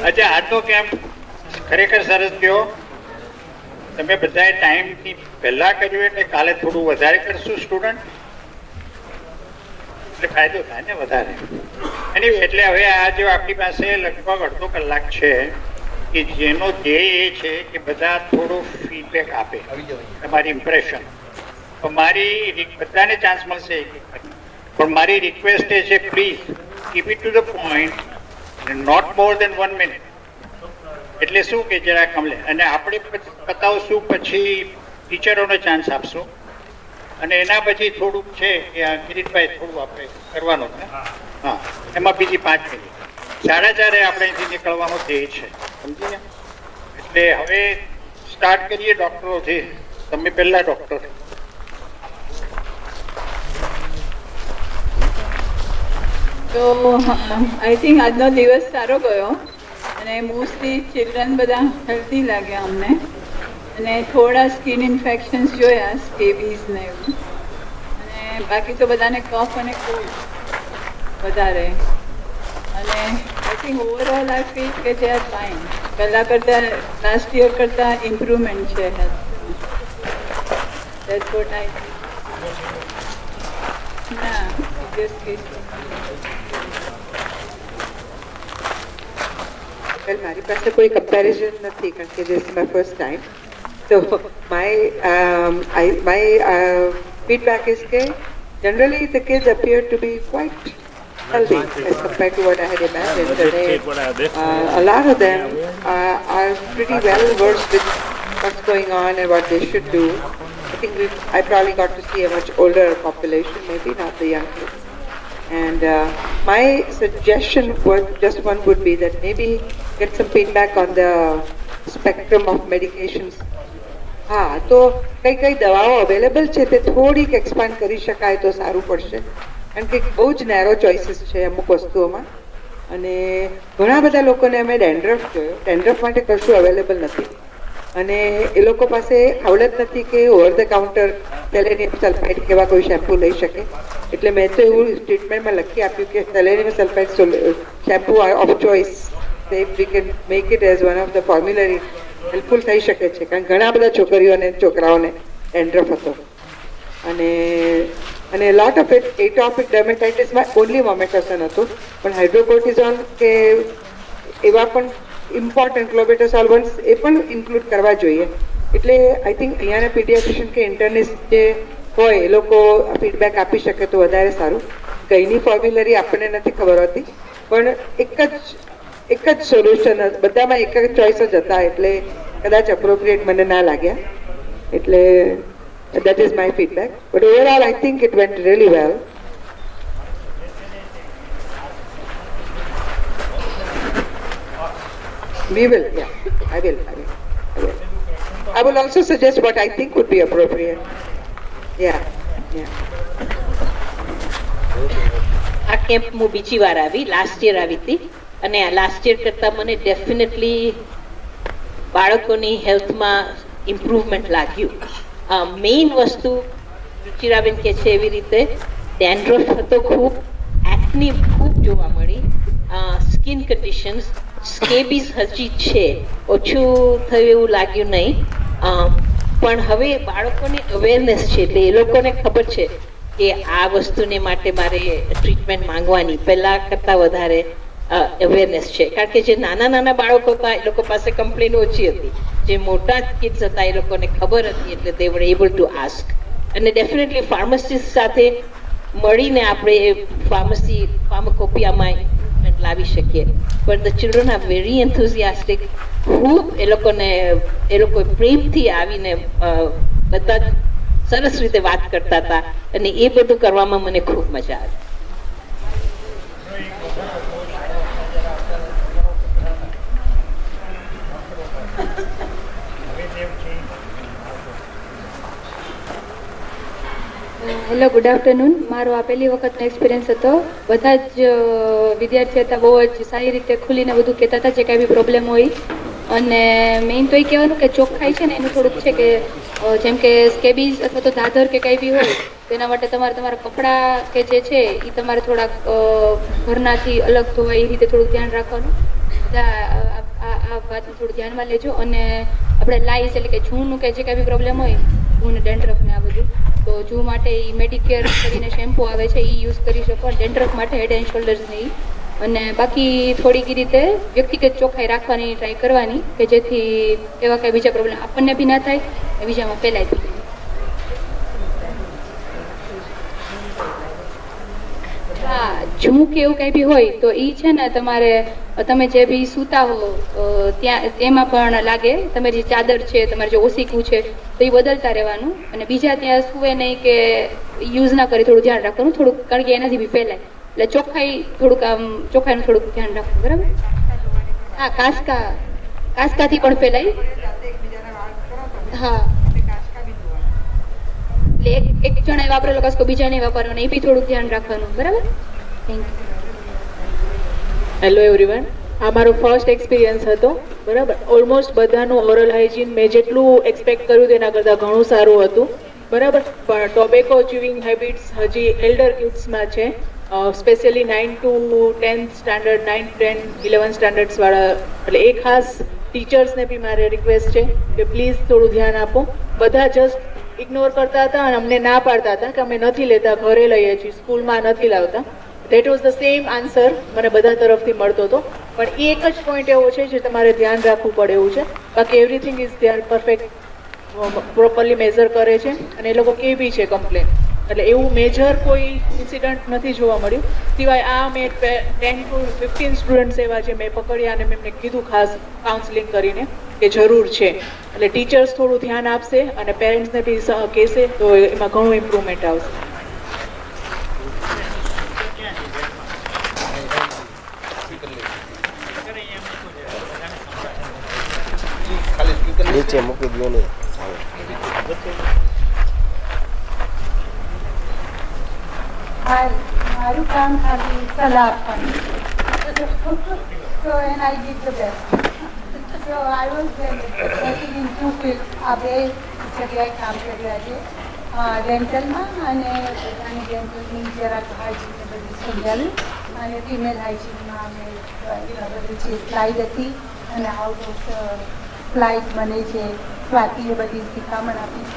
અચ્છા, આ તો કેમ ખરેખર સરસ થયો. તમે બધાએ ટાઈમથી પહેલા કર્યું એટલે કાલે થોડું વધારે કરશું સ્ટુડન્ટ, એટલે ફાયદો થાય ને વધારે. એની એટલે હવે આ જો આપણી પાસે લગભગ અડધો કલાક છે કે જેનો ધ્યેય એ છે કે બધા થોડો ફીડબેક આપે, તમારી ઇમ્પ્રેશન. મારી બધાને ચાન્સ મળશે, પણ મારી રિક્વેસ્ટ એ છે please keep it to the point, not more than 1 minute. એટલે શું કે જરા કમલે, અને આપણે બતાવશું પછી ટીચરોને ચાન્સ આપશું, અને એના પછી થોડુંક છે કે કિરીટભાઈ થોડું આપણે કરવાનું છે. હા, એમાં બીજી 5 મિનિટ 4:30 આપણે અહીંથી નીકળવાનો ધ્યેય છે, સમજી ગયા? એટલે હવે સ્ટાર્ટ કરીએ ડૉક્ટરોથી. તમે પહેલા ડૉક્ટર. તો આઈ થિંક આજનો દિવસ સારો ગયો, અને મોસ્ટલી ચિલ્ડ્રન બધા હેલ્ધી લાગ્યા અમને, અને થોડા સ્કિન ઇન્ફેક્શન્સ જોયા, સ્કેબીઝ ને એવું, અને બાકી તો બધાને કફ અને કોલ્ડ વધારે. અને I think overall I feel કે દે આર ફાઇન. પહેલાં કરતાં લાસ્ટ યર કરતાં ઇમ્પ્રુવમેન્ટ છે health. That's what I think. ના જસ્ટ Well, મારી પાસે કોઈ કમ્પેરિઝન નથી કારણ કે this is my first time. So my feedback is that generally the kids appear to be quite healthy as compared to what I had imagined. A lot of them are pretty well versed with what's going on and what they should do. I think I probably got to see a much older population, maybe not the young kids. And my suggestion just one would be that maybe get some feedback on the spectrum of medications. હા, તો કઈ કઈ દવાઓ available છે તે થોડીક expand કરી શકાય તો સારું પડશે, કારણ કે બહુ જ નેરો ચોઇસીસ છે અમુક વસ્તુઓમાં. અને ઘણા બધા લોકોને અમે ડેન્ડ્રફ જોયો, ડેન્ડ્રફ માટે કશું અવેલેબલ નથી, અને એ લોકો પાસે આવડત નથી કે over the counter selenium sulphide કેવા કોઈ શેમ્પુ લઈ શકે. એટલે મેં તો એવું ટ્રીટમેન્ટમાં લખી આપ્યું કે selenium sulphide shampoo of choice, we can make it as one of the formulary, helpful થઈ શકે છે, કારણ ઘણા બધા છોકરીઓને છોકરાઓને ડેન્ડ્રફ હતો. અને lot of it atopic ડર્મેટાઇટિસમાં only મોમેટોસન હતું, પણ હાઇડ્રોકોર્ટિઝોન કે એવા પણ ઇમ્પોર્ટન્ટ ક્લોબેટા સોલ્વન્ટ્સ એ પણ ઇન્ક્લુડ કરવા જોઈએ. એટલે આઈ થિંક અહીંયાના પીડિયાટ્રિશિયન કે ઇન્ટર્નિસ્ટ જે હોય એ લોકો ફીડબેક આપી શકે તો વધારે સારું. ગઈની ફોર્મ્યુલરી આપણને નથી ખબર હોતી, પણ એક જ સોલ્યુશન, બધામાં એક જ ચોઇસ જ હતા, એટલે કદાચ અપ્રોપ્રિએટ મને ના લાગ્યા. એટલે that is my feedback, but overall I think it went really well. We will, yeah, I will. I will also suggest what I think would be appropriate. Yeah. આ કેમ્પ હું બીજી વાર આવી, લાસ્ટ યર આવી હતી, અને last year કરતાં મને ડેફિનેટલી બાળકોની હેલ્થમાં ઇમ્પ્રુવમેન્ટ લાગ્યું. મેઇન વસ્તુ ચિરાબેન કહે છે એવી રીતે ડેન્ડ્રફ હતો ખૂબ, એક્ની ખૂબ જોવા મળી, સ્કિન કન્ડિશન્સ, સ્કેબીઝ હજી છે, ઓછું થયું એવું લાગ્યું નહીં. પણ હવે બાળકોને અવેરનેસ છે, એટલે એ લોકોને ખબર છે કે આ વસ્તુને માટે મારે ટ્રીટમેન્ટ માંગવાની, પહેલાં કરતાં વધારે અવેરનેસ છે. કારણ કે જે નાના નાના બાળકો હતા એ લોકો પાસે કમ્પ્લેન ઓછી હતી, જે મોટા કિડ્સ હતા એ લોકોને ખબર હતી, એટલે દે વર એબલ ટુ આસ્ક. અને ડેફિનેટલી ફાર્મસિસ્ટ સાથે મળીને આપણે ફાર્મકોપિયામાં ઇમ્પ્રુવમેન્ટ લાવી શકીએ. પણ the children are very enthusiastic. ખૂબ એ લોકો પ્રેમથી આવીને બધા જ સરસ રીતે વાત કરતા હતા, અને એ બધું કરવામાં મને ખૂબ મજા આવી. Hello, good afternoon. મારો આ પહેલી વખતનો એક્સપિરિયન્સ હતો. બધા જ વિદ્યાર્થી હતા, બહુ જ સારી રીતે ખુલીને બધું કહેતા હતા, જે કાંઈ બી પ્રોબ્લેમ હોય. અને મેઇન તો એ કહેવાનું કે ચોખ્ખાઈ છે ને એનું થોડુંક છે કે જેમ કે સ્કેબીઝ અથવા તો દાદર કે કંઈ બી હોય તેના માટે તમારા કપડાં કે જે છે એ તમારે થોડાક ઘરનાથી અલગ ધોવાય એ રીતે થોડુંક ધ્યાન રાખવાનું. આ વાતને થોડું ધ્યાનમાં લેજો. અને આપણે લાઈસ એટલે કે જૂનું કે જે કાંઈ બી પ્રોબ્લેમ હોય, જૂને ડેન્ડ્રફ ને આ બધું, તો જૂ માટે એ મેડિકેર કરીને શેમ્પુ આવે છે એ યુઝ કરી શકો. ડેન્ડ્રફ માટે હેડ એન્ડ શોલ્ડર્સ નહીં. અને બાકી થોડીક રીતે વ્યક્તિગત ચોખ્ખાઈ રાખવાની ટ્રાય કરવાની કે જેથી એવા કાંઈ બીજા પ્રોબ્લેમ આપણને બી ના થાય અને બીજામાં ફેલાય બી નહીં. હા, જૂ કે એવું કંઈ બી હોય તો એ છે ને તમારે તમે જે બી સૂતા હો ત્યાં એમાં પણ લાગે. તમે જે ચાદર છે, તમારે જે ઓસીકું છે તો એ બદલતા રહેવાનું. અને બીજા ત્યાં સૂવે નહીં કે યુઝ ના કરી થોડું ધ્યાન રાખવાનું થોડુંક, કારણ કે એનાથી બી ફેલાય. એટલે ચોખ્ખાઈનું થોડુંક ધ્યાન રાખવું. બરાબર? હા, કાસકાથી પણ ફેલાય. હા, એટલે એક જણાએ વાપરેલો કાસ્કો બીજાને વાપરવાનો, એ બી થોડુંક ધ્યાન રાખવાનું. બરાબર? Thank you. હેલો એવરીવન, આ મારો ફર્સ્ટ એક્સપિરિયન્સ હતો. બરાબર, ઓલમોસ્ટ બધાનું ઓરલ હાઇજીન મેં જેટલું એક્સપેક્ટ કર્યું તેના કરતાં ઘણું સારું હતું. બરાબર, પણ ટોબેકો ચ્યુઇંગ હેબિટ્સ હજી એલ્ડર કિડ્સમાં છે, સ્પેશિયલી 9 to 10th સ્ટાન્ડર્ડ, 9, 10, 11 સ્ટાન્ડર્ડ્સવાળા. એટલે એ ખાસ ટીચર્સને બી મારે રિક્વેસ્ટ છે કે પ્લીઝ થોડું ધ્યાન આપો. બધા જસ્ટ ઇગ્નોર કરતા હતા અને અમને ના પાડતા હતા કે અમે નથી લેતા, ઘરે લઈએ છીએ, સ્કૂલમાં નથી લાવતા. That was the same answer મને બધા તરફથી મળતો હતો. પણ એ એક જ પોઈન્ટ એવો છે જે તમારે ધ્યાન રાખવું પડે એવું છે. બાકી એવરીથિંગ ઇઝ ધ્યાન પરફેક્ટ, પ્રોપરલી મેઝર કરે છે અને એ લોકો કે બી છે કમ્પ્લેન. એટલે એવું મેજર કોઈ ઇન્સિડન્ટ નથી જોવા મળ્યું. સિવાય આ મેં 10 to 15 સ્ટુડન્ટ્સ એવા જે મેં પકડ્યા અને મેં એમને કીધું ખાસ કાઉન્સેલિંગ કરીને કે જરૂર છે. એટલે ટીચર્સ થોડું ધ્યાન આપશે અને પેરેન્ટ્સને બી કહેશે તો એમાં ઘણું ઇમ્પ્રુવમેન્ટ આવશે. નીચે મૂકી દો ને. મારું કામ ખાલી સલાહ આપવાનું. So and I did the best. So I was working in 2 fields. આ બે જગ્યાએ કામ કર્યા છે, ડેન્ટલમાં અને પોતાની ડેન્ટલની જરાક હાઇજીનને બધી સમજાવી. અને ફિમેલ હાઇજીનમાં અમે બધી છે સ્લાઇડ હતી અને આઉટ ઓફ સ્લાઇડ બને છે, સ્વાતિએ બધી શિખામણ આપી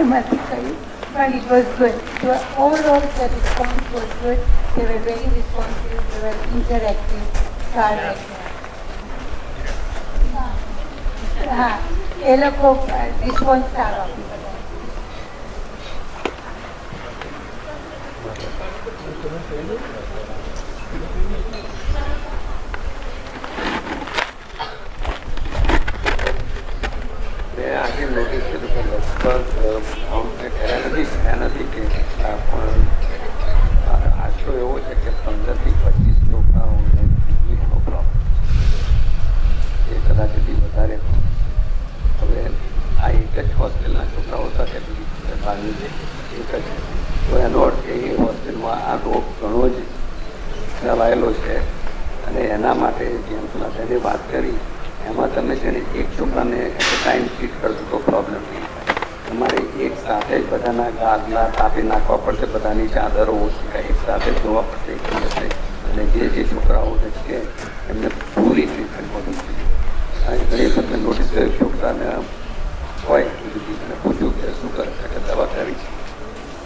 એમાંથી કહ્યું. But it was good. So overall the response was good. They were very responsive, they were interactive. So I like that. હા, એ લોકો રિસ્પોન્સ સારો આપી બધા. મેં આજે નોટિસ કર્યું કે લગભગ થયા નથી કે પણ આશરો એવો છે કે 15 થી 25 છોકરાઓને કિડનીનો પ્રોબ્લેમ એ કદાચ એથી વધારે. હવે આ એક જ હોસ્ટેલના છોકરાઓ સાથે બહારની એક જ, તો એનો અર્થ એ હોસ્ટેલમાં આ રોગ ઘણો જ ફેલાયેલો છે. અને એના માટે જેમ પેલા તેને વાત કરી એમાં તમે છે ને એક છોકરાને એટ અ ટાઈમ ટ્રીટ કરશો તો પ્રોબ્લેમ નહીં થાય. તમારે એક સાથે જ બધાના ગાદલા કાપી નાખવા પડશે, બધાની ચાદરો ઓછી એક સાથે ધોવા પડશે એક દિવસે. અને જે છોકરાઓને છે એમને પૂરી ટ્રીટમેન્ટ મળવી જોઈએ. ઘણી વખત મેં નોટિસ કર્યું છોકરાને હોય અને પૂછ્યું કે શું કરે છે કે દવા કરી છે,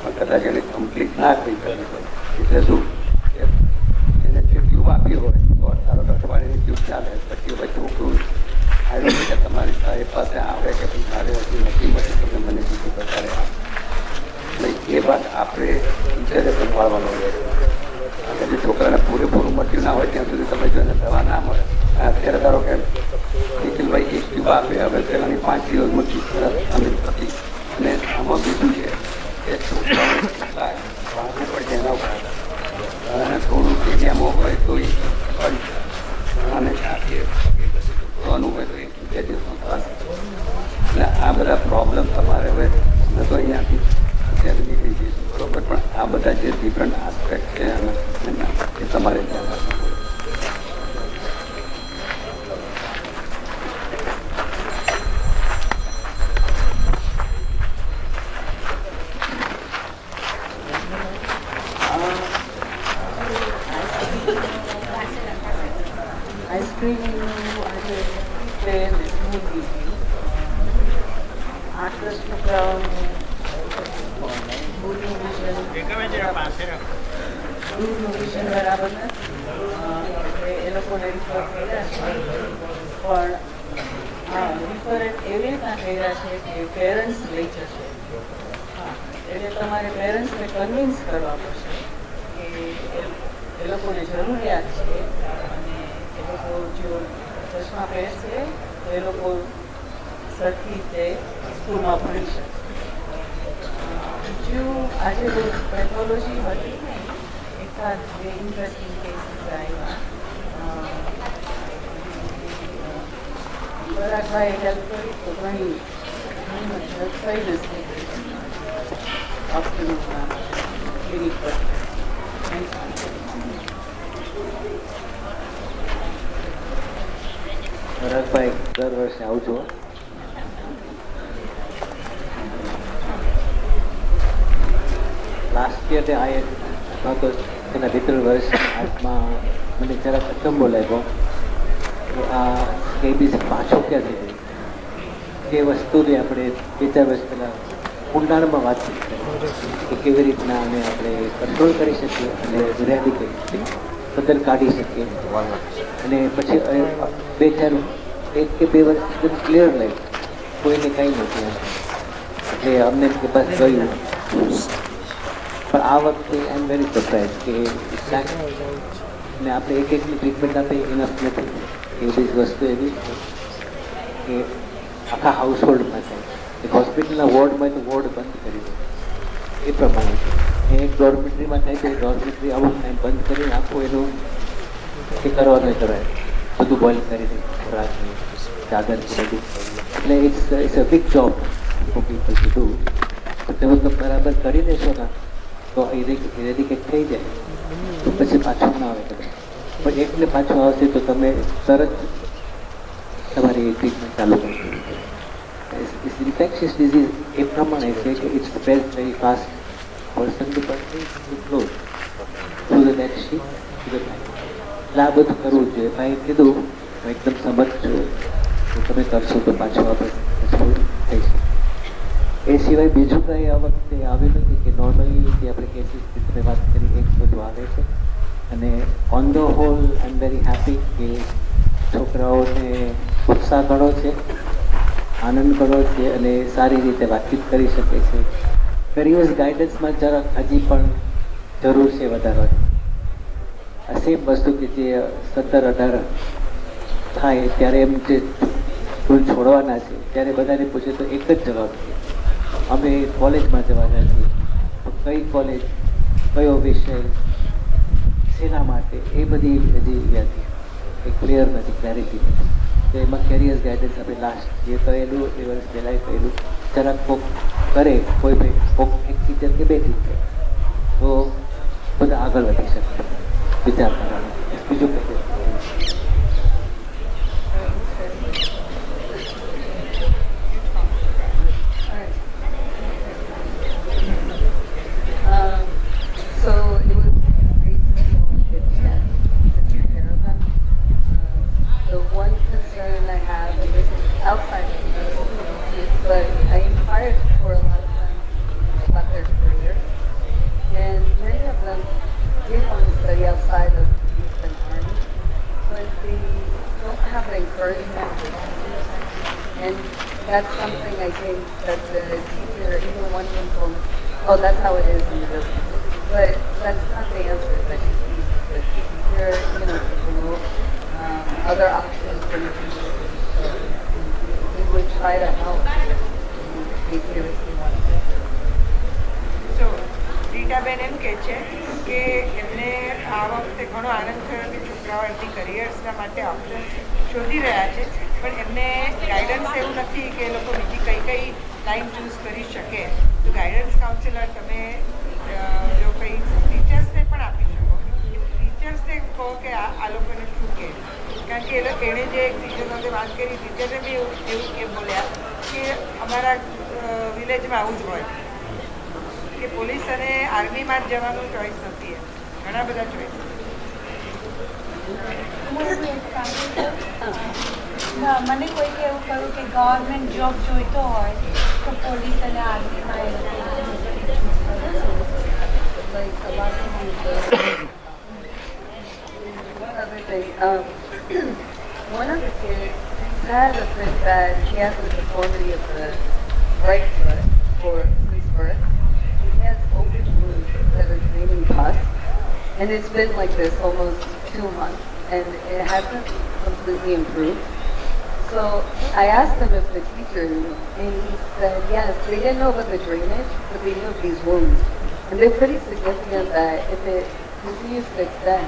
પણ કદાચ એને કમ્પ્લીટ ના કરી હોય એટલે શું કે એને જે ટ્યુબ આપી હોય તો 18 અઠવાડિયાની ટ્યુબ ચાલે, પછી હવે છોકરું આવ્યું કે તમારી સાહેબ પાસે આવે કે ભાઈ મારે હજી નથી મળી, તમે મને બીજું પ્રકારે આપો. એટલે એ વાત આપણે ટીચરે સંભાળવાનો રહે. અને જે છોકરાને પૂરેપૂરું મટ્યું ના હોય ત્યાં સુધી તમે જો એને દવા ના મળે. અત્યારે ધારો કે નિખિલભાઈ એક ટ્યુબ આપે, હવે પહેલાંની 5 દિવસમાં ટ્યુબ હતી. અને આમાં બીજું છે કે છોકરાઓને કેટલાક વાંચવું પડશે એના ઉપર અને થોડું એરિયામાં હોય તો એ અને છાતીએ હોય તો 1-2 દિવસમાં થશે. એટલે આ બધા પ્રોબ્લેમ તમારે હવે અમે તો અહીંયાથી અત્યારે નીકળી જઈશું બરોબર, પણ આ બધા જે ડિફરન્ટ આસ્પેક્ટ છે એ તમારે ધ્યાન રાખવું પડે. આઈસ્ક્રીમનું આજે પ્લેન સ્મૂધી 8-10 છોકરાઓને દૂધનું વિષન બરાબર નથી એ લોકોને રિફર કર્યા છે પણ રિફર એવી રીતના કર્યા છે કે પેરેન્ટ્સ લઈ જશે. એટલે તમારે પેરેન્ટ્સને કન્વિન્સ કરવા પડશે કે એ લોકોને જરૂરિયાત છે અને એ લોકો જો ચશ્મા પહેરશે તો એ લોકો સરખી રીતે સ્કૂલમાં ભણી શકે. બીજું આજે પેથોલોજી હતી ને એકાદ બે ઇન્ટરેસ્ટિંગ કેસીસ આવ્યા. પરાગભાઈ હેલ્પ કરી તો ઘણી હેલ્પ થઈ જશે ડૉક્ટરમાં ક્લિનિક પર. પરાગભાઈ દર વર્ષે આવજો. લાસ્ટ યર આ તો એના 2-3 વર્ષ આર્ટમાં મને જરાક અચંબો લાગ્યો કે આ કેબીસી પાછો ક્યાંથી ગઈ. એ વસ્તુની આપણે 2-4 વર્ષ પહેલાં ઊંડાણમાં વાતચીત કરી કે કેવી રીતના આને આપણે કંટ્રોલ કરી શકીએ અને ઇરેડિકેટ બદલ કાઢી શકીએ. અને પછી 1 કે 2 વર્ષ એકદમ ક્લિયર લાગ્યું, કોઈને કંઈ નથી એટલે અમને કે બસ ગયું. પણ આ વખતે આઈ એમ વેરી સરપ્રાઇઝ કે ને આપણે એકની ટ્રીટમેન્ટ આપે ઇનફ નથી. એ બધી વસ્તુ એવી કે આખા હાઉસહોલ્ડમાં થાય. એક હોસ્પિટલના વોર્ડમાં તો વોર્ડ બંધ કરી દે એ પ્રમાણે. એક ડોર્મેટરીમાં થાય તો એ ડોર્મેટરી આવું ટાઈમ બંધ કરીને આખું એનું એ કરવાનું કરાય, બધું બોઇલ કરી દે, ખોરાકની ચાદર બધું. એટલે it's a big job for people to do. તમે તો બરાબર કરી દેશો ને તો ઇરેડિકેટ થઈ જાય પછી પાછું ના આવે કદાચ. પણ એકને પાછું આવશે તો તમે તરત તમારી ટ્રીટમેન્ટ ચાલુ કરશો. ઇન્ફેક્શિયસ ડિઝીઝ એ પ્રમાણે છે કે it's spread very fast person to person to close through the net sheet to the time. એટલે આ બધું કરવું જોઈએ. ભાઈ કીધું હું એકદમ સમજ છું કે તમે કરશો તો પાછું આપણે થઈ શકે. એ સિવાય બીજું કંઈ આ વખતે આવ્યું નથી કે નોર્મલી જે આપણે કેસીસની તમે વાત કરી એક બધું આવે છે. અને on the whole I am very happy કે છોકરાઓને ઉત્સાહ ઘણો છે, આનંદ ઘણો છે અને સારી રીતે વાતચીત કરી શકે છે. કરિયર્સ ગાઈડન્સમાં જરાક હજી પણ જરૂર છે વધારવાની. આ સેમ વસ્તુ કે જે 17-18 થાય ત્યારે એમ જે સ્કૂલ છોડવાના છે ત્યારે બધાને પૂછે તો એક જ જવાબ છે, અમે કોલેજમાં જવાના છીએ. કઈ કોલેજ, કયો વિષય, શેના માટે, એ બધી હજી એ ક્લિયર નથી, ક્લેરિટી નથી. તો એમાં કેરિયર્સ ગાઈડન્સ આપણે લાસ્ટ જે કહેલું એ વર્ષ પહેલાં કહેલું જરાક કોક કરે, કોઈ ભાઈ કોક એક ટીચર કે 2 ટીચર તો બધા આગળ વધી શકે વિચાર કરવાનું. બીજું કંઈ So it was reasonable to get checked to take care of them. The one concern I have, and this is outside of the but I inquired for a lot of them about their careers, and many of them did want to study outside of youth and army, but they don't have the encouragement to do so. And that's something I think that the teacher, even one of them told me, oh, that's how it is in the business. But that's not the answer. That should be the teacher, to promote other options for the future. We would try to help if they seriously want to. So, Ritaben એમ કહે છે કે એમને આ વખતે ઘણો આનંદ થયો કે છોકરાઓ એમની કરિયર્સના માટે ઓપ્શન શોધી રહ્યા છે, પણ એમને ગાઈડન્સ એવું નથી કે એ લોકો બીજી કઈ લાઈન ચૂઝ કરી શકે. તો ગાઈડન્સ કાઉન્સિલર તમે જો કે એણે જે એક ટીચર સાથે વાત કરી ટીચરે બી એવું કે બોલ્યા કે અમારા વિલેજમાં આવું જ હોય કે પોલીસ અને આર્મીમાં જ જવાનું ચોઈસ નથી ઘણા બધા ચોઈસ મને કોઈકે એવું કહ્યું કે ગવર્મેન્ટ જોબ જોઈતો હોય તો પોલીસ અને આર્મીમાં one of the kids had a fit that she has the deformity of the right foot for his birth. He has open wounds that are draining pus, and it's been like this almost 2 months, and it hasn't completely improved. So I asked him if the teacher knew, and he said yes, they didn't know about the drainage, but they knew of these wounds. And they're pretty significant that if it continues to extend,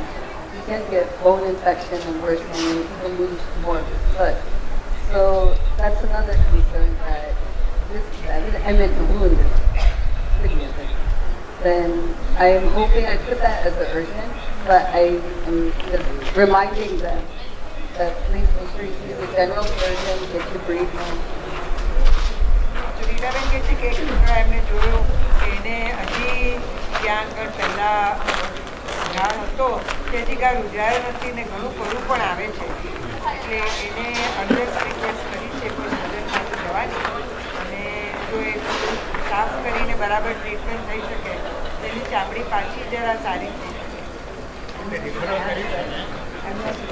you can get bone infection and worse, and you can lose more of his foot. So that's another concern that this, I meant the wound is significant. Then I am hoping, I put that as an urgent, but I am just reminding them that please make sure you see the general surgeon, get your breathing. Ritaben કહે છે કે એક છોકરા એમને જોયો કે એને હજી ત્યાં આગળ પહેલાં ઝાડ હતો તે હજી કાંઈ રૂજાયો નથી ને ઘણું પડું પણ આવે છે એટલે એને અર્જન્ટ રિક્વેસ્ટ કરી છે કોઈ સર્જન પાસે જવાની અને જો એ સાફ કરીને બરાબર ટ્રીટમેન્ટ થઈ શકે તેની ચામડી પાછી જરા સારી થઈ શકે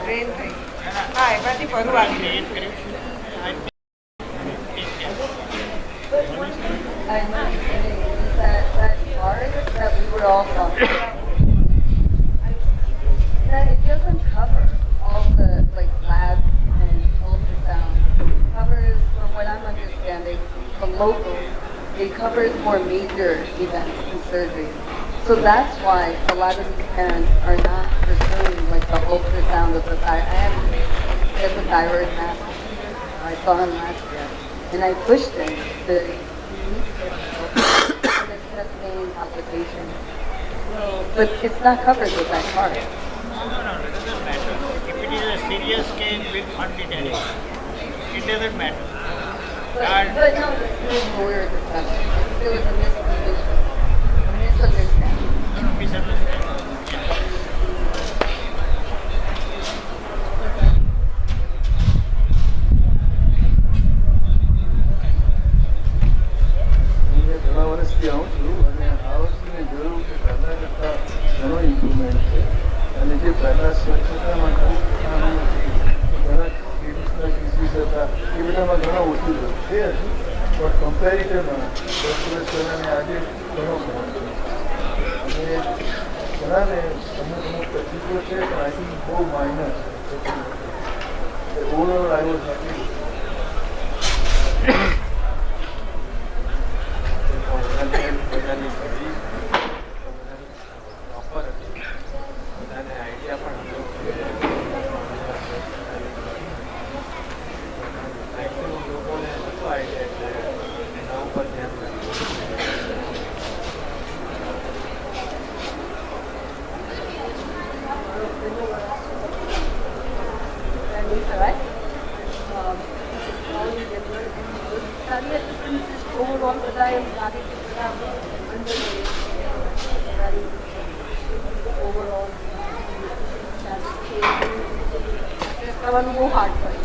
ટ્રેન થઈ હા એમાંથી ફરું આવી I know that part that we were all talking about, that it doesn't cover all the like labs and ultrasound. It covers, from what I'm understanding, from local, it covers more major events and surgery. So that's why a lot of these parents are not pursuing like the ultrasound of the thyroid. I have a thyroid mass. I saw him last year, and I pushed him to the chest pain complication. But it's not covered with that card. No, it doesn't matter. If it is a serious case with undetected, it doesn't matter. But no, this is what we were discussing. There was a miscommunication, a misunderstanding. No, misunderstanding. ઘણા વર્ષથી આવું છું અને આ વસ્તુને જોયું કે પહેલાં કરતાં ઘણો ઇમ્પ્રુવમેન્ટ છે અને જે પહેલાં સ્વચ્છતામાં ઘણા કેમિકલ ડિસીઝ હતા એ બધામાં ઘણા ઓછું છે હજુ પણ કમ્પેરિઝનમાં 10 વર્ષ પહેલાંને આજે ઘણો ફરક છે અને ઘણાને અમુક તકલીફો છે પણ આઈ થિંક બહુ માઇનર છે ઓવરઓલ આઈ વોઝ હેપી બધાની ઘડી ઓફર હતી બધાને આઈડિયા પણ હતો મેક્સિમમ લોકોને નહોતો આઈડિયા એટલે એના ઉપર ધ્યાન overall બધા એમ લાગે કે બધા ઓવરઓલ કરવાનું બહુ હાર્ડ પડે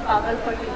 કાગળ પડી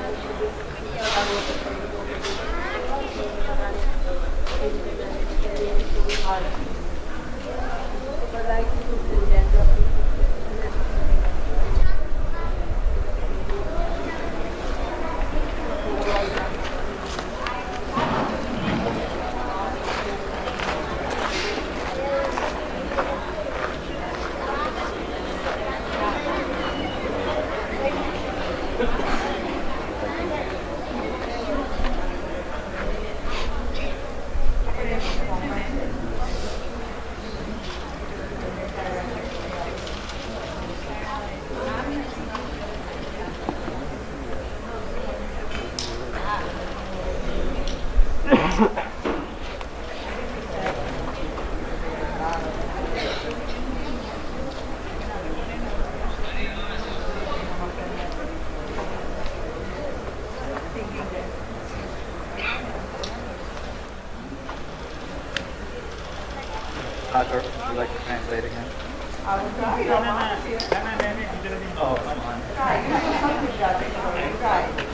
Doctor, would you like to translate again? I will try. Oh, come on.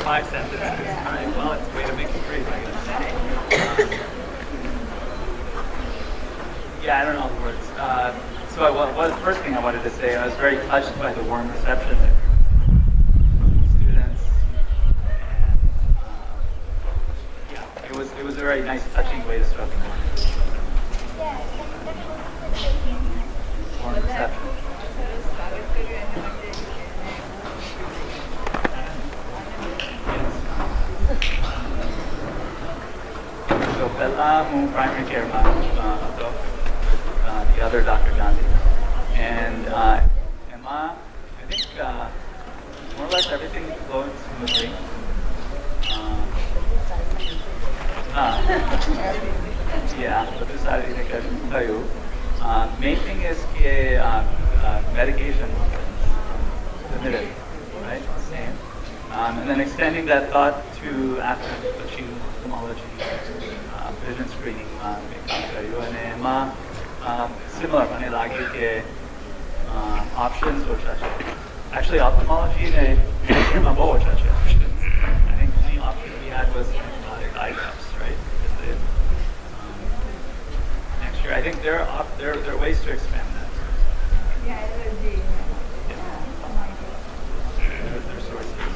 5 sentences. All right. Well, it's a way to make it brief, I guess. Yeah, I don't know the words. So the first thing I wanted to say, I was very touched by the warm reception that from the students, and yeah, it was a very nice, touching way to start the morning. Warm reception. So પહેલા હું primary care માં હતો, the other Dr. Gandhi, and Emma, I think more or less everything flowed smoothly. Yeah, બધું સારી રીતે થયું. Main thing is કે medication limited, right? Same. And then extending that thought to after achieving ophthalmology, vision screening, and એમાં similar મને લાગ્યું કે options ઓછા છે. Actually, ophthalmology ને માં બહુ ઓછા છે options. I think the only option we had was eye drops, right? Next year, I think there are ways to expand that. Yeah, allergy. Their sources.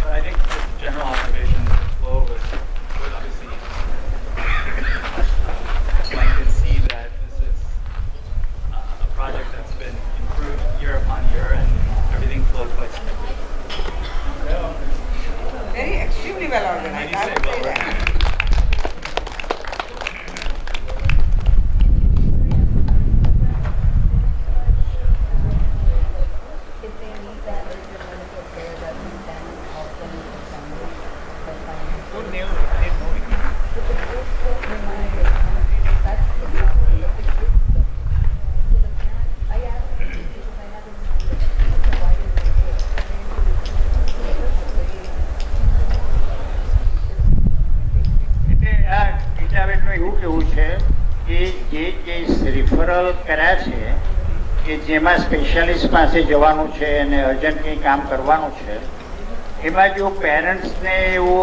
But I think the general observation flow was good, obviously. One can see that this is a project that's been improved year upon year, and everything flowed quite smoothly. Very extremely well organized. I would say that. એવું કેવું છે કે જે case referral કર્યા છે કે જેમાં specialist પાસે જવાનું છે અને અર્જન્ટ કંઈ કામ કરવાનું છે, એમાં જો પેરેન્ટ્સને એવો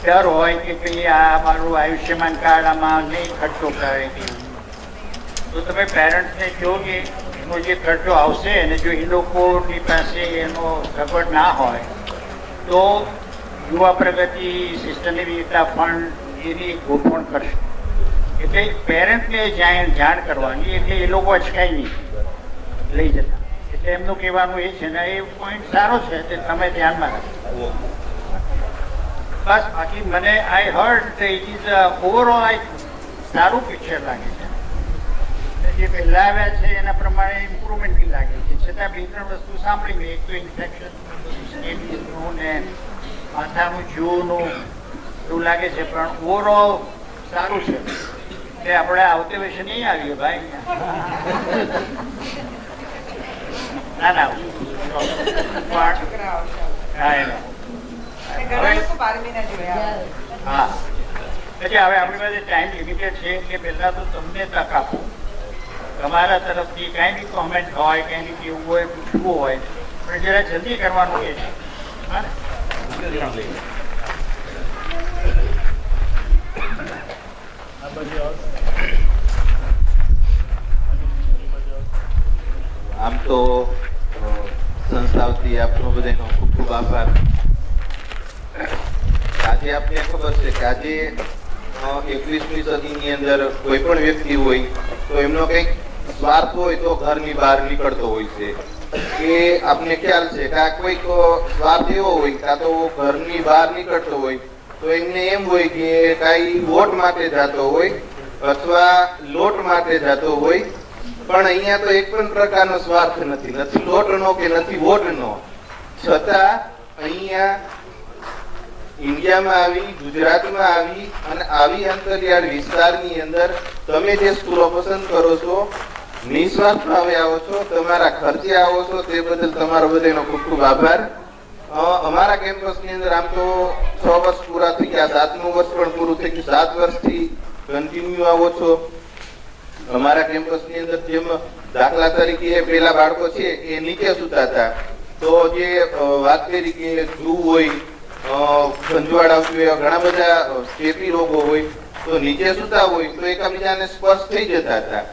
ડર હોય કે ભાઈ આ મારું આયુષ્યમાન કાર્ડ આમાં નહીં ખર્ચો કરે કે, તો તમે પેરેન્ટ્સને કહો કે એનો જે ખર્ચો આવશે અને જો એ લોકોની પાસે એનો સગવડ ના હોય તો યુવા પ્રગતિ સિસ્ટમની વિવિધતા ફંડ એની ગોઠવણ કરશે. એટલે પેરેન્ટને જાણ કરવાની, એટલે એ લોકો અચકાય નહીં લઈ જતા. એટલે એમનું કહેવાનું એ છે ને, એ પોઈન્ટ સારો છે તે તમે ધ્યાનમાં રાખો. બસ બાકી મને I heard it is overall સારું પિક્ચર લાગે છે. જે પહેલા આવ્યા છે એના પ્રમાણે ઇમ્પ્રુવમેન્ટ બી લાગે છે. છતાં 2-3 વસ્તુ સાંભળી મેં. એક તો ઇન્ફેક્શન સ્કેબિસનું ને માથાનું જૂનું એવું લાગે છે, પણ ઓવરઓલ સારું છે. એટલે આપણે આવતે વર્ષે નહીં આવીએ ભાઈ. ના ના હા, એટલે હવે આપણી પાસે ટાઈમ લિમિટેડ છે કે પહેલા તો તમને તક આપો, તમારા તરફથી કાંઈ બી કોમેન્ટ હોય, કાંઈ બી કેવું હોય, પૂછવું હોય, પણ જરા જલ્દી કરવાનું એ છે. હા ને? આમ તો સંસ્થાઓથી આપનો બધાનો ખૂબ ખૂબ આભાર. આજે આપને ખબર છે કે આજે 21મી સદીની અંદર કોઈ પણ વ્યક્તિ હોય તો એમનો કંઈક સ્વાર્થ હોય તો ઘરની બહાર નીકળતો હોય છે. કે આપને ખ્યાલ છે કે આ કોઈક સ્વાર્થ એવો હોય કાં તો ઘરની બહાર નીકળતો હોય તો એમને એમ હોય કે કાંઈ વોટ માટે જતો હોય અથવા લોટ માટે જતો હોય, પણ અહીંયા તો એક પણ પ્રકારનો સ્વાર્થ નથી, નથી લોટનો કે નથી વોટનો. છતાં અહીંયા ઇન્ડિયામાં આવી, ગુજરાતમાં આવી અને આવી અંતરિયાળ વિસ્તારની અંદર તમે જે સ્કૂલો પસંદ કરો છો, નિસ્વાર્થ ભાવે આવો છો, તમારા ખર્ચે આવો છો, તે બદલ તમારો બધાનો ખૂબ ખૂબ આભાર. અમારા કેમ્પસની અંદર આમ તો 6 વર્ષ પૂરા થઈ ગયા. આ 7મું વર્ષ પણ પૂરું થઈ ગયું. 7 વર્ષથી કન્ટિન્યુ આવો છો. અમારા કેમ્પસની અંદર જેમ દાખલા તરીકે પેલા બાળકો છે એ નીચે સૂતા હતા, તો જે વાત કરી કે જૂ હોય, ખંજવાળ આવતી હોય, ઘણા બધા ચેપી રોગો હોય, તો નીચે સૂતા હોય તો એકબીજાને સ્પર્શ થઈ જતા હતા.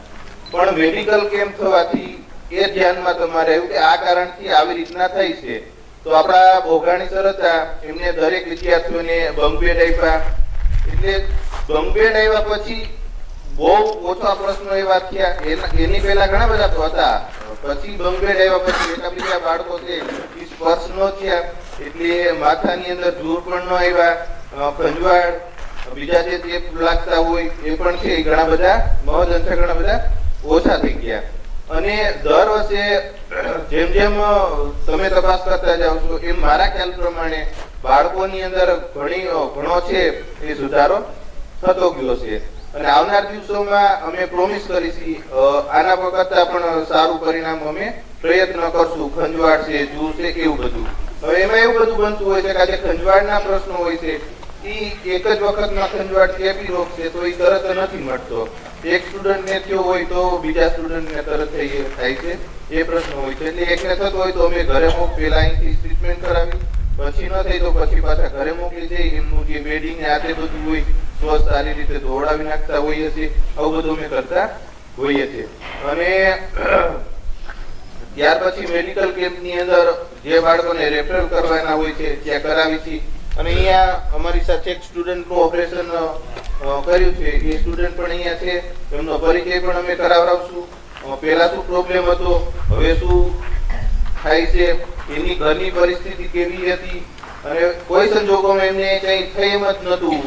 પણ મેડિકલ કેમ્પ થવાથી એ ધ્યાનમાં તમારે આવ્યું કે આ કારણથી આવી રીતના થઈ છે. તો આપણા ભોગાણી સર હતા, એમને દરેક વિદ્યાર્થીઓને બંક બેડ આપ્યા. એટલે બંક બેડ આવ્યા પછી બહુ ઓછા પ્રશ્નો એવા થયા. એની પહેલા ઘણા બધા તો હતા, પછી બંક બેડ આવ્યા પછી એકબીજા બાળકો છે એ સ્પર્શ ન થયા, એટલે માથાની અંદર જોર પણ ન આવ્યા, ખંજવાળ, બીજા જે ચેપ લાગતા હોય એ પણ છે ઘણા બધા મહદ અંશે ઘણા બધા ઓછા થઈ ગયા. અને દર વર્ષે જેમ જેમ તમે તપાસ કરતા જાઓ છો એમ મારા ખ્યાલ પ્રમાણે બાળકોની અંદર ઘણો છે એ સુધારો થતો ગયો છે. અને આવનાર દિવસોમાં અમે પ્રોમિસ કરીશી આના કરતા પણ સારું પરિણામ અમે પ્રયત્ન કરશું. ખંજવાળ છે, જૂ છે, એવું બધું. હવે એમાં એવું બધું બનતું હોય છે કે આજે ખંજવાળના પ્રશ્નો હોય છે એ એક જ વખતમાં ખંજવાળ ચેપી રોગ છે તો એ તરત નથી મળતો. એક સ્ટુડન્ટને થયો હોય તો બીજા સ્ટુડન્ટને તરત થાય છે, એ પ્રશ્ન હોય છે. એટલે એકને થતો હોય તો અમે ઘરે પહેલા અહીંથી ટ્રીટમેન્ટ કરાવી, પછી ન થઈ તો પછી પાછા ઘરે મોકલી જઈ એમનું જે બેડિંગ ને આ તે બધું હોય સ્વસ્થ સારી રીતે દોડાવી નાખતા હોઈએ છીએ. આવું બધું અમે કરતા હોઈએ છીએ. અને ત્યાર પછી મેડિકલ કેમ્પની અંદર જે બાળકોને રેફરલ કરવાના હોય છે ત્યાં કરાવી છીએ. અને અહીંયા અમારી સાથે એક સ્ટુડન્ટનું ઓપરેશન કર્યું છે, એ સ્ટુડન્ટ પણ અહીંયા છે, એમનો પરિચય પણ અમે કરાવડાવશું. પહેલા શું પ્રોબ્લેમ હતો, હવે શું થાય છે, એની ઘરની પરિસ્થિતિ કેવી હતી, અને કોઈ સંજોગોમાં એમને કઈ થઈ એમ જ નતું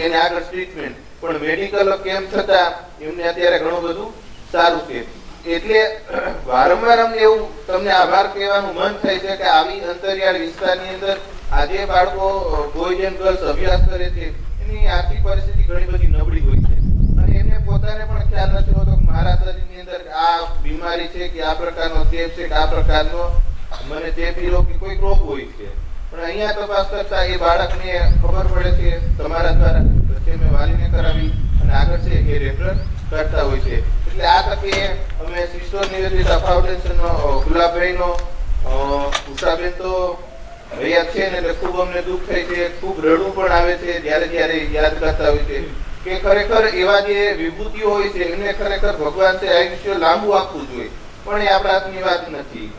એને આગળ ટ્રીટમેન્ટ, પણ મેડિકલ કેમ્પ થતા એમને અત્યારે ઘણું બધું સારું છે. એટલે વારંવાર અમને એવું તમને આભાર કહેવાનું મન થાય છે કે આવી અંતરિયાળ વિસ્તારની અંદર આજે બાળકો બોયઝ એન્ડ ગર્લ્સ અભ્યાસ કરે છે, એની આર્થિક પરિસ્થિતિ ઘણી બધી નબળી હોય છે, અને એમને પોતાને પણ ખ્યાલ નથી હોતો કે મારા શરીરની અંદર આ બીમારી છે કે આ પ્રકારનો ચેપ છે કે આ પ્રકારનો મને ચેપી રોગ કે કોઈ રોગ હોય છે. પણ અહીંયા તપાસ કરતા એ બાળકને ખબર પડે છે તમારા દ્વારા, પછી મેં વાલીને કરાવી અને આગળ છે એ રેફર કરતા હોય છે. એટલે આ તકે અમે સિસ્ટર નિવેદિતા ફાઉન્ડેશનનો ગુલાબભાઈનો ઉષાબેન તો રહ્યા છે ને એટલે ખૂબ અમને દુઃખ થાય છે, ખૂબ રડવું પણ આવે છે જ્યારે યાદ કરતા હોય છે કે ખરેખર એવા જે વિભૂતિઓ હોય છે એમને ખરેખર ભગવાન છે આયુષ્ય લાંબુ આપવું જોઈએ, પણ એ આપણા હાથની વાત નથી,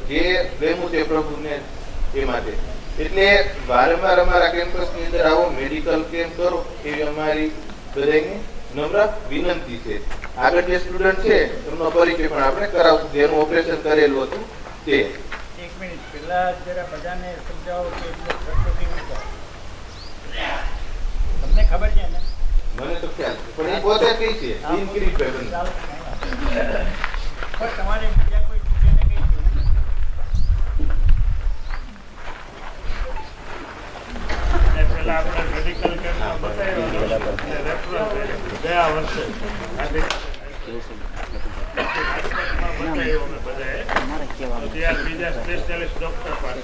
જે પ્રેમું છે પ્રભુને એ માટે. એટલે વારંવાર અમારા કેમ્પસની અંદર આવો મેડિકલ કેમ્પ કરો એવી અમારી બધાની નમ્ર વિનંતી છે. આગળ જે સ્ટુડન્ટ છે એમનો પરિચય પણ આપણે કરાવશું, જેનું ઓપરેશન કરેલું હતું તે. એક મિનિટ પહેલા જરા બધાને સમજાવો કે એમનો પ્રશ્ન કેવી છે. તમને ખબર છે ને? મને તો ખ્યાલ છે, પણ એ પોતે કઈ છે ઇન્ક્રીઝ પેટર્ન. પણ તમારે બીજા કોઈ સ્ટુડન્ટને કઈ પેલા આપણે મેડિકલ કેમ્પમાં બતાવ્યો રેફરન્સ ગયા વર્ષે બીજા સ્પેશિયાલિસ્ટ ડોક્ટર પાસે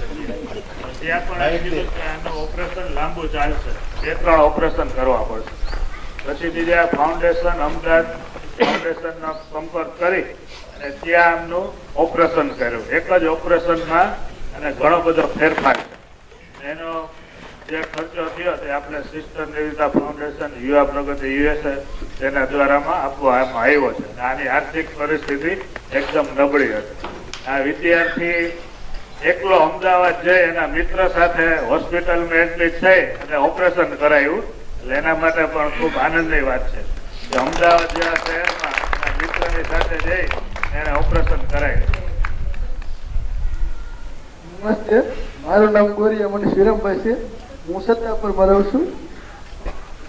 ત્યાં પણ કીધું કે આનું ઓપરેશન લાંબુ ચાલશે, 2-3 ઓપરેશન કરવા પડશે. પછી બીજા ફાઉન્ડેશન અમદાવાદ ફાઉન્ડેશનનો સંપર્ક કરી અને ત્યાં એમનું ઓપરેશન કર્યું. એક જ ઓપરેશનમાં અને ઘણો બધો ફેરફાર છે. એનો જે ખર્ચો થયો તે આપણે સિસ્ટર નિવેદિતા ફાઉન્ડેશન યુવા પ્રગતિ USA તેના દ્વારામાં આપવામાં આવ્યો છે. આની આર્થિક પરિસ્થિતિ એકદમ નબળી હતી. આ વિદ્યાર્થી એકલો અમદાવાદ જઈ એના મિત્ર સાથે હોસ્પિટલમાં એડમિટ થઈ અને ઓપરેશન કરાયું. એટલે એના માટે પણ ખૂબ આનંદની વાત છે કે અમદાવાદ જેવા શહેરમાં એના મિત્રની સાથે જઈ એને ઓપરેશન કરાયું. નમસ્તે, મારું નામ ગોરિયા મનીષ વિરમભાઈ છે. હું સત્તાપુરમાં રહું છું.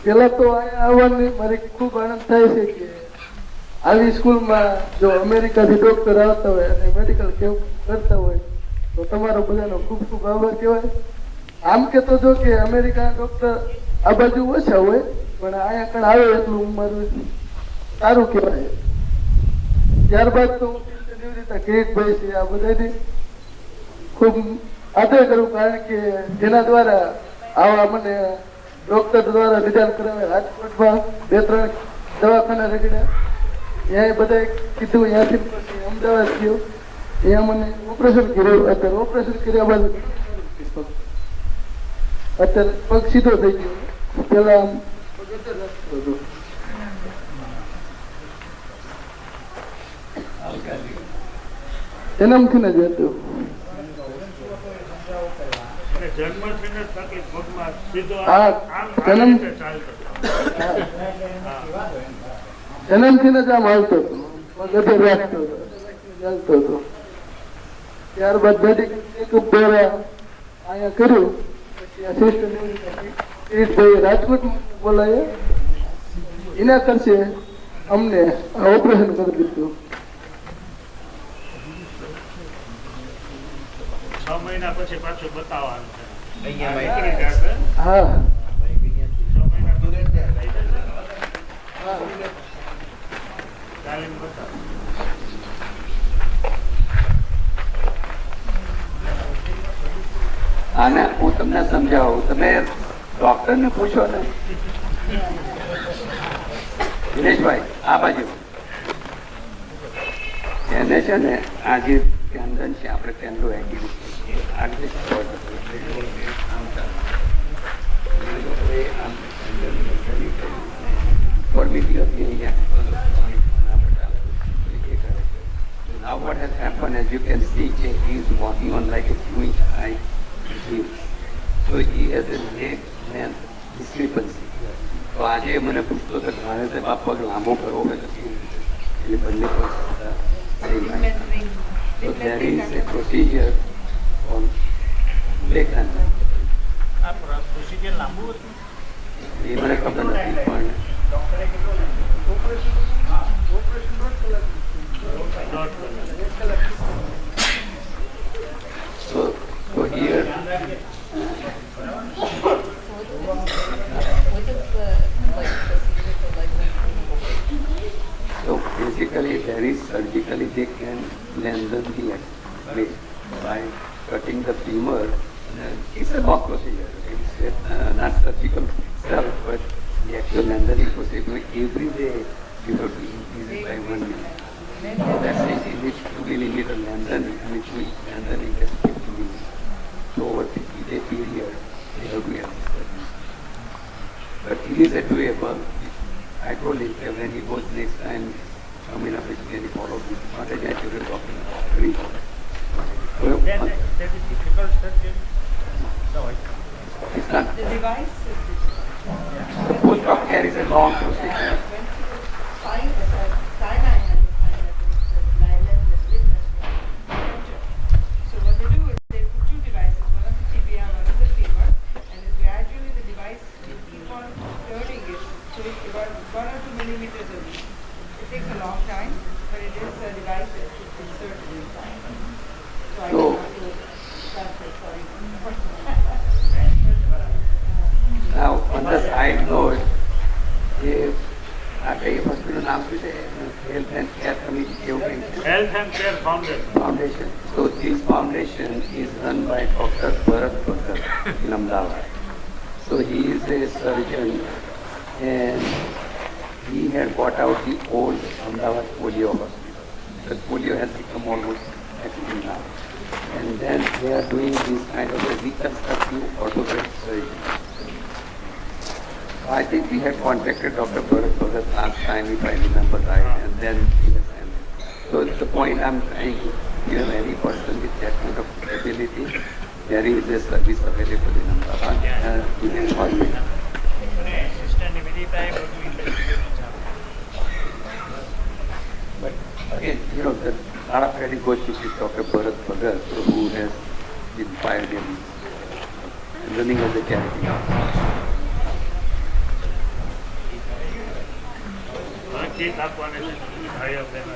પહેલા તો અહીંયા આવવાની મારી ખૂબ આનંદ થાય છે કે આવી સ્કૂલમાં જો અમેરિકાથી ડોક્ટર આવતા હોય અને મેડિકલ કેમ્પ કરતા હોય તો તમારો બધાનો ખૂબ ખૂબ આભાર કહેવાય. આમ કે તો જો કે અમેરિકાના ડોક્ટર આ બાજુ ઓછા હોય, પણ અહીંયા કણ આવે એટલું મારું સારું કહેવાય. ત્યારબાદ તો હું નિવૃત્તા કિરીટભાઈ છે આ બધાની ખૂબ આદર કરું, કારણ કે જેના દ્વારા આવા મને ડોક્ટર દ્વારા નિદાન કરાવે. રાજકોટમાં 2-3 દવાખાના રખડ્યા, ત્યાં બધા કીધું ત્યાંથી પછી અમદાવાદ ગયો, ત્યાં મને ઓપરેશન કર્યું. અત્યારે ઓપરેશન કર્યા બાદ અત્યારે પગ સીધો થઈ ગયો. પેલા આમ પગ અંદર રાખતો હતો. જન્મથી ને જ હતું. જન્મથી જ આમ હાલતો હતો, પગ અંદર રાખતો હતો, ચાલતો હતો. ત્યારબાદ મેડિકલ દ્વારા અહીંયા કર્યું. પછી અસિસ્ટન્ટ રાજકોટ બોલાયા, એના ખર્ચે અમને ઓપરેશન કરી દીધું. 6 મહિના પછી પાછું બતાવવાનું છે. હા આને હું તમને સમજાવું, તમે ડોક્ટર ને પૂછો ને. દિનેશભાઈ આ બાજુ એને છે ને આ જે ટેન્ડન છે, આપણે ટેન્ડો Now what has happened, as you can see, he is walking on like a 2-inch high heel. So he has a leg length discrepancy. તો આજે મને પૂછતો હતો કે મારે આ પગ લાંબો કરવો કે નથી, એટલે બંને પગ so there is a procedure on leg length. આ પ્રોસિજર લાંબુ હતું એ મને ખબર નથી, પણ so here so basically there is surgically they can lengthen the leg by cutting the femur. It's a long procedure. It's not surgical itself, but the actual lengthening procedure every day you have to increase it by 1 minute. That's it. In which 2 millimeter lengthening, in which lengthening gets 50 millimeters. So over 50-day period, they have to adjust that. But it is a doable. I told him that when he goes next time, coming up, can he follow this? Not a natural doctor. that is difficult surgery. No, it's not. The device is Post-op care is a long procedure. So what they do is they put 2 devices, one on the tibia, one on the femur, and then gradually the device will keep on turning it. So it's about 1 or 2 millimeters a week. It takes a long time, but it is a device that is inserted inside. So I So- cannot do it. Sorry. Now, on the side note, if આ કઈ હોસ્પિટલનું નામ શું છે? Health and care committee કેવું કંઈક છે? Health and Care Foundation. Foundation. So this foundation is run by Dr. Bharat Bhagat in Ahmedabad. So he is a surgeon and he had bought out the old Ahmedabad polio hospital. The polio has become almost extinct now. And then they are doing this kind of a reconstructive orthopedic surgery. I think we had contacted Dr. Bharat Bhagat last time, if I remember right, and then he was ended. So the point I'm trying to, you know, any person with that kind of ability, there is a service available in Ahmedabad. You can call me. સિસ્ટરની વિધિતા એ બધું investigation ચાલે. But again, you know, the lot of credit goes to this Dr. Bharat Bhagat, who has been pioneering and running as a charity. Cake આપવાને છે ભાઈઓ બહેનો